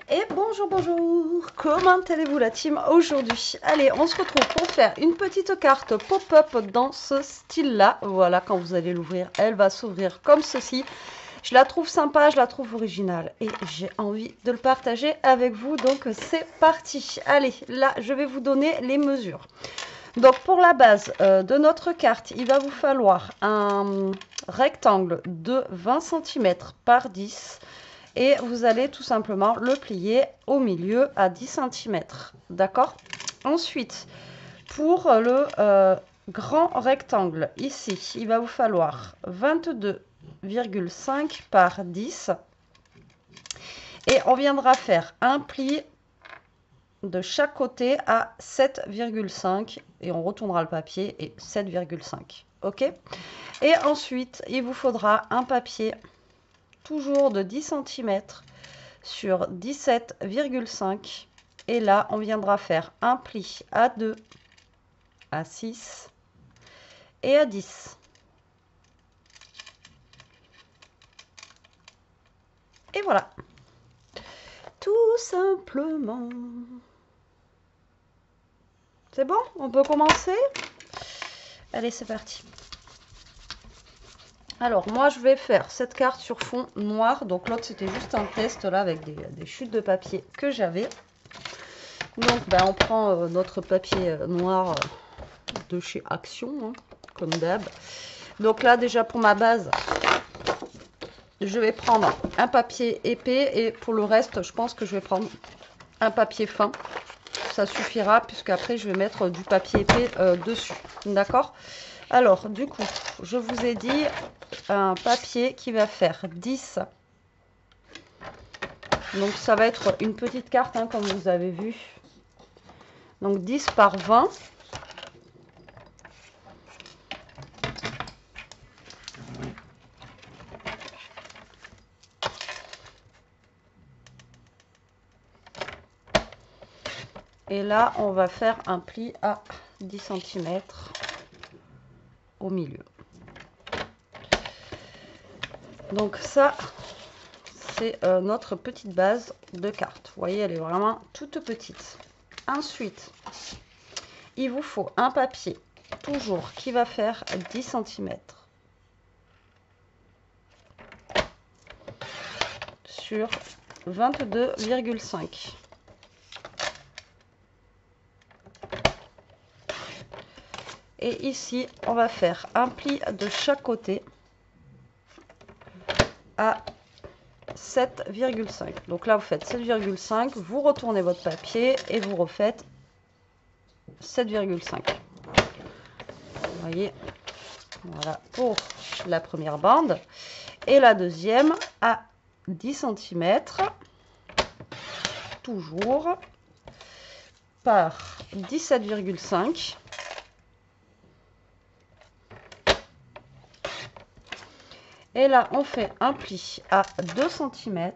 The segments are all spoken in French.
Et bonjour, bonjour, comment allez-vous la team aujourd'hui? Allez, on se retrouve pour faire une petite carte pop-up dans ce style-là. Voilà, quand vous allez l'ouvrir, elle va s'ouvrir comme ceci. Je la trouve sympa, je la trouve originale et j'ai envie de le partager avec vous. Donc c'est parti. Allez, là, je vais vous donner les mesures. Donc pour la base de notre carte, il va vous falloir un rectangle de 20 cm par 10 et vous allez tout simplement le plier au milieu à 10 cm. D'accord? Ensuite, pour le grand rectangle, ici, il va vous falloir 22,5 par 10 et on viendra faire un pli de chaque côté à 7,5 et on retournera le papier et 7,5. Ok? Et ensuite, il vous faudra un papier toujours de 10 cm sur 17,5 et là on viendra faire un pli à 2, à 6 et à 10. Et voilà, tout simplement. C'est bon, on peut commencer? Allez, c'est parti. Alors moi je vais faire cette carte sur fond noir, donc l'autre c'était juste un test là avec des chutes de papier que j'avais. Donc on prend notre papier noir de chez Action, hein, comme d'hab. Donc là déjà pour ma base, je vais prendre un papier épais et pour le reste je pense que je vais prendre un papier fin. Ça suffira puisqu'après je vais mettre du papier épais dessus. D'accord? Alors du coup je vous ai dit un papier qui va faire 10. Donc ça va être une petite carte hein, comme vous avez vu. Donc 10 par 20. Et là, on va faire un pli à 10 cm au milieu. Donc ça, c'est notre petite base de carte. Vous voyez, elle est vraiment toute petite. Ensuite, il vous faut un papier, toujours, qui va faire 10 cm sur 22,5. Et ici, on va faire un pli de chaque côté à 7,5. Donc là, vous faites 7,5, vous retournez votre papier et vous refaites 7,5. Vous voyez, voilà pour la première bande. Et la deuxième à 10 cm, toujours, par 17,5. Et là, on fait un pli à 2 cm.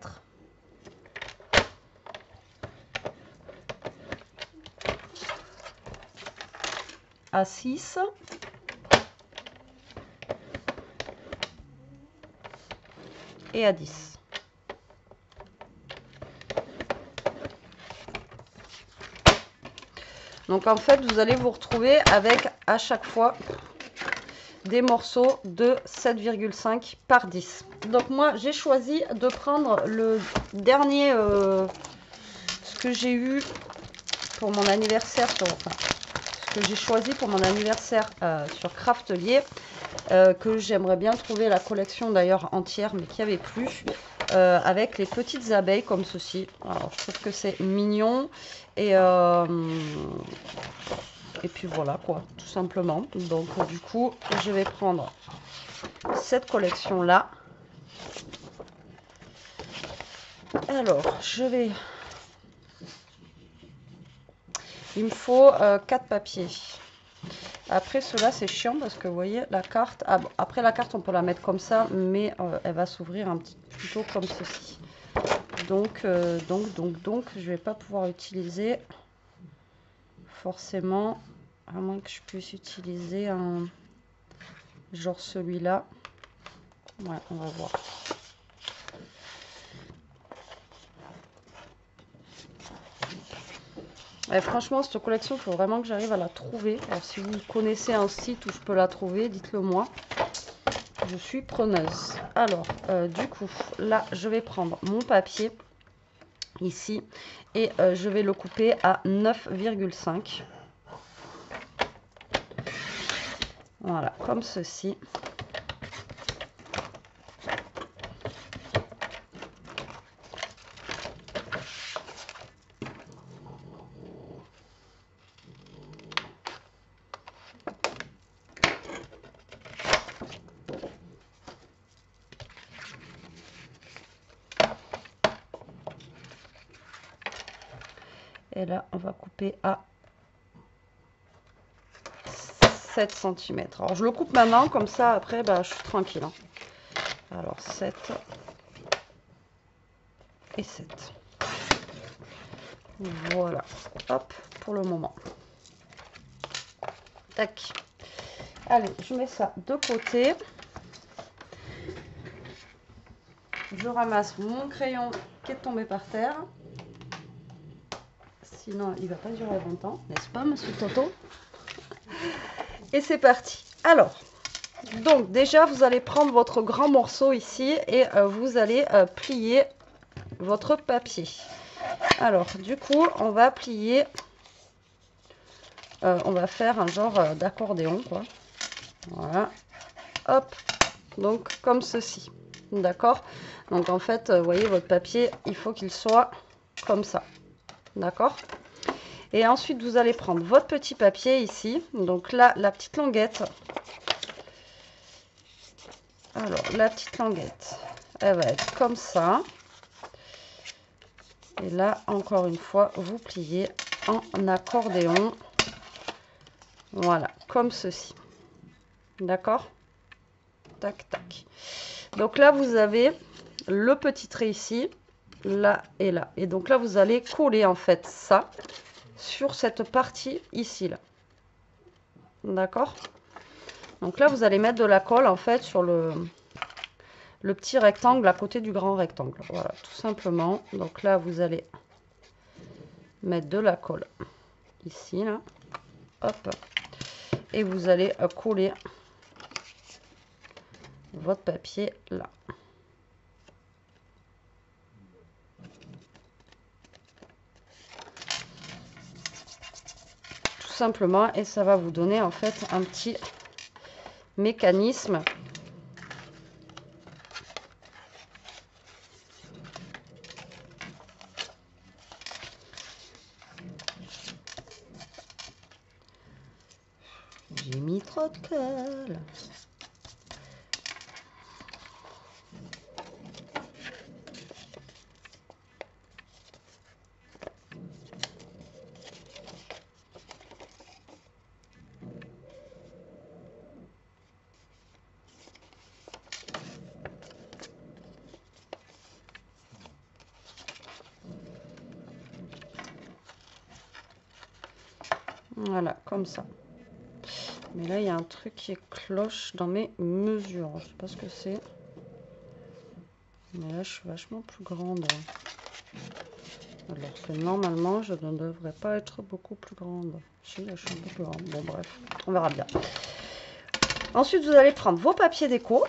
À 6. Et à 10. Donc en fait, vous allez vous retrouver avec à chaque fois des morceaux de 7,5 par 10. Donc moi, j'ai choisi de prendre le dernier, ce que j'ai eu pour mon anniversaire, enfin, ce que j'ai choisi pour mon anniversaire sur Craftelier, que j'aimerais bien trouver la collection d'ailleurs entière, mais qu'il n'y avait plus, avec les petites abeilles comme ceci. Alors, je trouve que c'est mignon et puis voilà quoi, tout simplement. Donc du coup, je vais prendre cette collection là. Alors, il me faut 4 papiers. Après, cela c'est chiant parce que vous voyez la carte. Ah, bon, après la carte, on peut la mettre comme ça, mais elle va s'ouvrir un petit plutôt comme ceci. Donc, je vais pas pouvoir utiliser forcément, à moins que je puisse utiliser un genre celui-là. Ouais, on va voir. Et franchement, cette collection, il faut vraiment que j'arrive à la trouver. Alors, si vous connaissez un site où je peux la trouver, dites-le moi. Je suis preneuse. Alors, du coup, là, je vais prendre mon papier ici et je vais le couper à 9,5. Voilà, comme ceci. Et là, on va couper à 7 cm. Alors, je le coupe maintenant, comme ça, après, bah, je suis tranquille. Hein. Alors, 7 et 7. Voilà. Hop, pour le moment. Tac. Allez, je mets ça de côté. Je ramasse mon crayon qui est tombé par terre. Sinon, il ne va pas durer longtemps, n'est-ce pas, monsieur Toto? Et c'est parti. Alors, donc déjà, vous allez prendre votre grand morceau ici et vous allez plier votre papier. Alors, du coup, on va plier, on va faire un genre d'accordéon, quoi. Voilà. Hop. Donc, comme ceci. D'accord? Donc, en fait, vous voyez, votre papier, il faut qu'il soit comme ça. D'accord? Et ensuite, vous allez prendre votre petit papier ici. Donc là, la petite languette. Alors, la petite languette, elle va être comme ça. Et là, encore une fois, vous pliez en accordéon. Voilà, comme ceci. D'accord? Tac, tac. Donc là, vous avez le petit trait ici, là et là. Et donc là, vous allez coller en fait ça sur cette partie ici, là. D'accord? Donc là, vous allez mettre de la colle en fait sur le petit rectangle à côté du grand rectangle. Voilà, tout simplement. Donc là, vous allez mettre de la colle ici, là. Hop. Et vous allez coller votre papier là. Tout simplement. Et ça va vous donner en fait un petit mécanisme. J'ai mis trop de colle. Voilà, comme ça. Mais là, il y a un truc qui cloche dans mes mesures. Je sais pas ce que c'est. Mais là, je suis vachement plus grande. Alors que normalement, je ne devrais pas être beaucoup plus grande. Si, là, je suis un peu plus grande. Bon, bref, on verra bien. Ensuite, vous allez prendre vos papiers déco.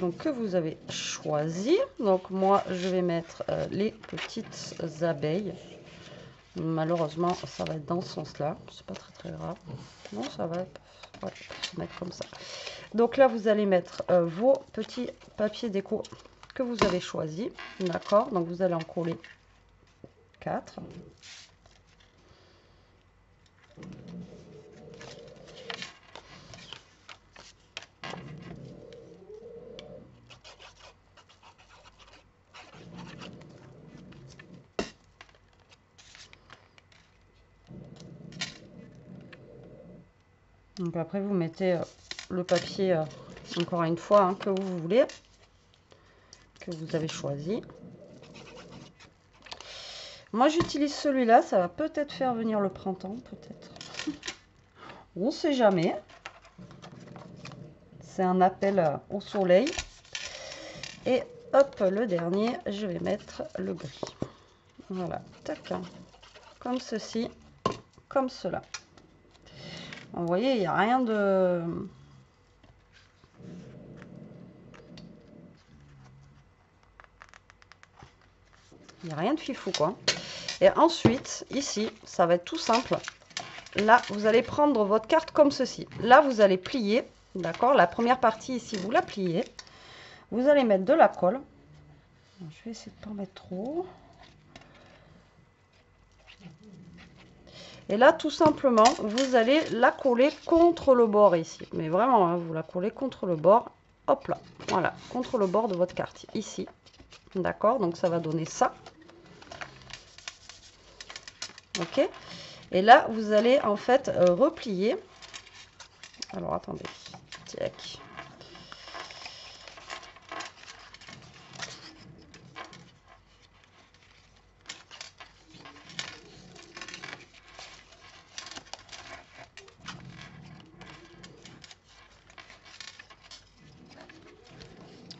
Donc, que vous avez choisi. Donc, moi, je vais mettre les petites abeilles. Malheureusement, ça va être dans ce sens-là. C'est pas très très grave. Non, ça va se mettre comme ça. Donc là, vous allez mettre vos petits papiers déco que vous avez choisis. D'accord? Donc vous allez en coller 4. Donc après, vous mettez le papier, encore une fois, hein, que vous voulez, que vous avez choisi. Moi, j'utilise celui-là. Ça va peut-être faire venir le printemps, peut-être. On ne sait jamais. C'est un appel au soleil. Et hop, le dernier, je vais mettre le gris. Voilà, tac, comme ceci. comme cela. Vous voyez, il n'y a rien de... Il n'y a rien de fifou, quoi. Et ensuite, ici, ça va être tout simple. Là, vous allez prendre votre carte comme ceci. Là, vous allez plier, d'accord? La première partie ici, vous la pliez. Vous allez mettre de la colle. Je vais essayer de ne pas mettre trop. Et là, tout simplement, vous allez la coller contre le bord ici. Mais vraiment, hein, vous la collez contre le bord. Hop là, voilà, contre le bord de votre carte, ici. D'accord? Donc, ça va donner ça. Ok? Et là, vous allez en fait replier. Alors, attendez. Tac.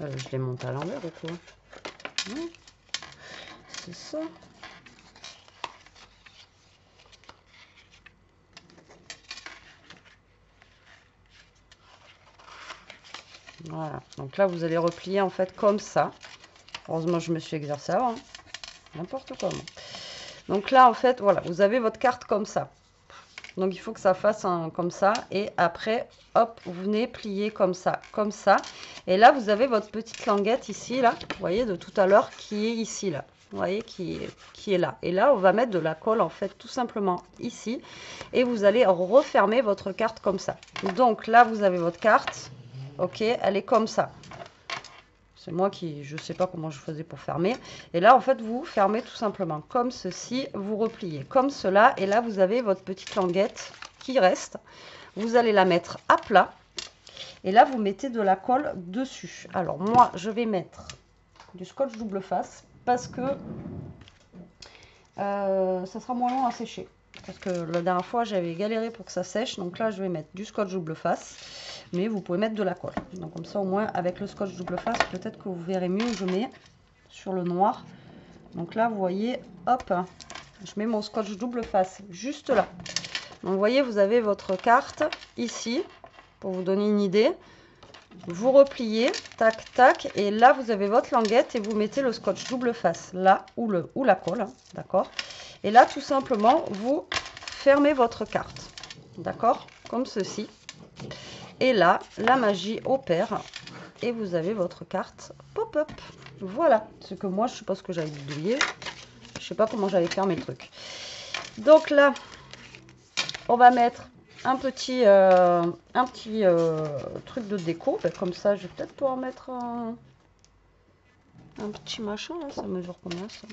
Je les monte à l'envers ou quoi? Non. C'est ça. Voilà. Donc là, vous allez replier en fait comme ça. Heureusement, je me suis exercée avant. Hein. N'importe comment. Donc là, en fait, voilà, vous avez votre carte comme ça. Donc, il faut que ça fasse comme ça. Et après, hop, vous venez plier comme ça, comme ça. Et là, vous avez votre petite languette ici, là. Vous voyez, de tout à l'heure, qui est ici, là. Vous voyez, qui est là. Et là, on va mettre de la colle, en fait, tout simplement ici. Et vous allez refermer votre carte comme ça. Donc, là, vous avez votre carte. Ok, elle est comme ça. C'est moi qui, je ne sais pas comment je faisais pour fermer. Et là, en fait, vous fermez tout simplement comme ceci. Vous repliez comme cela. Et là, vous avez votre petite languette qui reste. Vous allez la mettre à plat. Et là, vous mettez de la colle dessus. Alors, moi, je vais mettre du scotch double face parce que ça sera moins long à sécher. Parce que la dernière fois, j'avais galéré pour que ça sèche. Donc là, je vais mettre du scotch double face. Mais vous pouvez mettre de la colle. Donc comme ça, au moins, avec le scotch double face, peut-être que vous verrez mieux où je mets sur le noir. Donc là, vous voyez, hop, je mets mon scotch double face juste là. Donc vous voyez, vous avez votre carte ici, pour vous donner une idée. Vous repliez, tac, tac, et là, vous avez votre languette et vous mettez le scotch double face là, ou la colle, hein, d'accord? Et là, tout simplement, vous fermez votre carte, d'accord? Comme ceci. Et là, la magie opère et vous avez votre carte pop-up. Voilà, c'est que moi, je ne sais pas ce que j'avais oublié. Je ne sais pas comment j'allais faire mes trucs. Donc là, on va mettre un petit truc de déco. Ben, comme ça, je vais peut-être pouvoir mettre un petit machin. Là, ça mesure combien ça?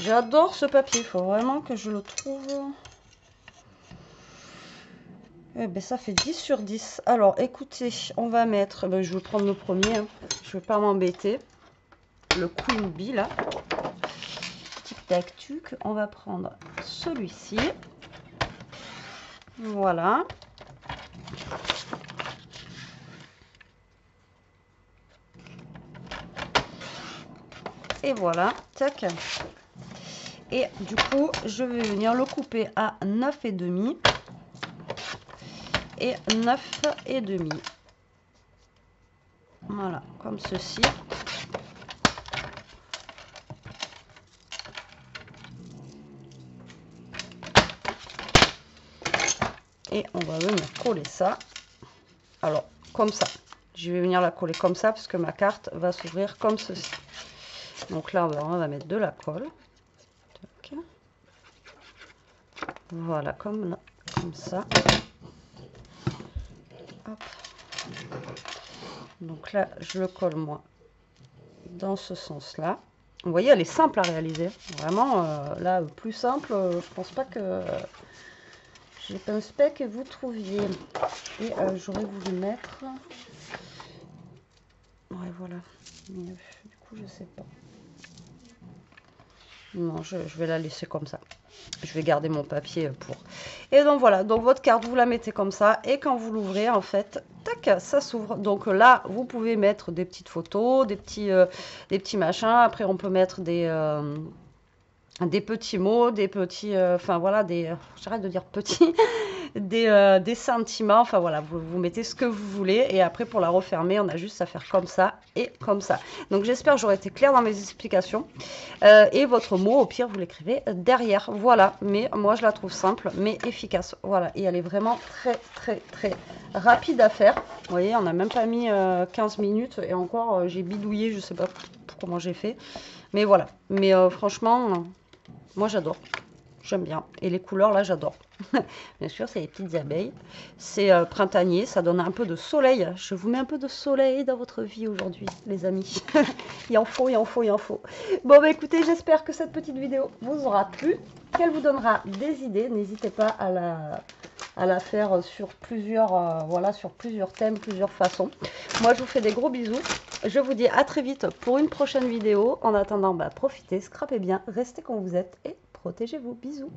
J'adore ce papier. Il faut vraiment que je le trouve... Eh ben, ça fait 10 sur 10. Alors, écoutez, on va mettre... Ben, je vais prendre le premier. Hein. Je ne vais pas m'embêter. Le Queen Bee, là. Tic-tac-tuc. On va prendre celui-ci. Voilà. Et voilà. Tac. Et du coup, je vais venir le couper à 9,5. Et 9,5. Voilà, comme ceci. Et on va venir coller ça. Alors, comme ça. Je vais venir la coller comme ça parce que ma carte va s'ouvrir comme ceci. Donc là, on va mettre de la colle. Tac. Voilà, comme ça. Hop. Donc là, je le colle moi dans ce sens-là. Vous voyez, elle est simple à réaliser. Vraiment, là, plus simple, je pense pas que vous trouviez. Et j'aurais voulu mettre... Ouais, voilà. Mais, du coup, je sais pas. Non, je vais la laisser comme ça. Je vais garder mon papier pour. Et donc voilà, donc votre carte, vous la mettez comme ça. Et quand vous l'ouvrez, en fait, tac, ça s'ouvre. Donc là, vous pouvez mettre des petites photos, des petits machins. Après, on peut mettre des des petits mots, des petits, enfin voilà, j'arrête de dire petits, des sentiments, enfin voilà, vous mettez ce que vous voulez et après pour la refermer, on a juste à faire comme ça et comme ça. Donc j'espère que j'aurai été claire dans mes explications. Et votre mot, au pire, vous l'écrivez derrière, voilà. Mais moi, je la trouve simple, mais efficace, voilà. Et elle est vraiment très, très, très rapide à faire. Vous voyez, on n'a même pas mis 15 minutes et encore, j'ai bidouillé, je sais pas comment j'ai fait. Mais voilà, mais franchement, moi j'adore. J'aime bien. Et les couleurs, là, j'adore. Bien sûr, c'est les petites abeilles. C'est printanier, ça donne un peu de soleil. Je vous mets un peu de soleil dans votre vie aujourd'hui, les amis. Il en faut, il en faut, il en faut. Bon, bah écoutez, j'espère que cette petite vidéo vous aura plu, qu'elle vous donnera des idées. N'hésitez pas à la faire sur plusieurs, voilà, sur plusieurs thèmes, plusieurs façons. Moi, je vous fais des gros bisous. Je vous dis à très vite pour une prochaine vidéo. En attendant, bah, profitez, scrapez bien, restez comme vous êtes et protégez-vous. Bisous.